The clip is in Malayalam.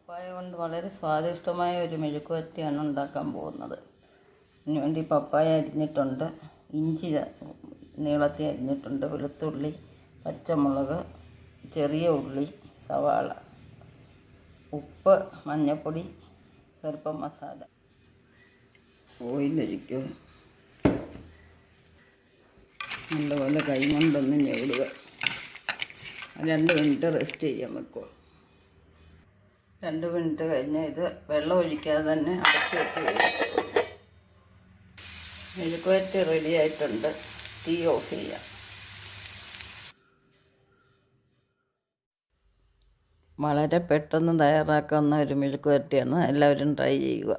പപ്പായ കൊണ്ട് വളരെ സ്വാദിഷ്ടമായ ഒരു മെഴുക്കുവരട്ടിയാണ് ഉണ്ടാക്കാൻ പോകുന്നത്. അതിന് വേണ്ടി പപ്പായ അരിഞ്ഞിട്ടുണ്ട്, ഇഞ്ചി നീളത്തിൽ അരിഞ്ഞിട്ടുണ്ട്, വെളുത്തുള്ളി, പച്ചമുളക്, ചെറിയ ഉള്ളി, സവാള, ഉപ്പ്, മഞ്ഞൾപ്പൊടി, സ്വല്പം മസാല. ഓയിലൊഴിക്കുക, നല്ലപോലെ കൈ കൊണ്ടൊന്ന് ഞെടുക. 2 മിനിറ്റ് റെസ്റ്റ് ചെയ്യാൻ വെക്കുക. 2 മിനിറ്റ് കഴിഞ്ഞ് ഇത് വെള്ളം ഒഴിക്കാതെ തന്നെ അടച്ചു വെച്ച് കഴിക്കും. മെഴുക്കുവരട്ടി റെഡി ആയിട്ടുണ്ട്. തീ ഓഫ് ചെയ്യാം. വളരെ പെട്ടെന്ന് തയ്യാറാക്കാവുന്ന ഒരു മെഴുക്കുവരട്ടിയാണ്. എല്ലാവരും ട്രൈ ചെയ്യുക.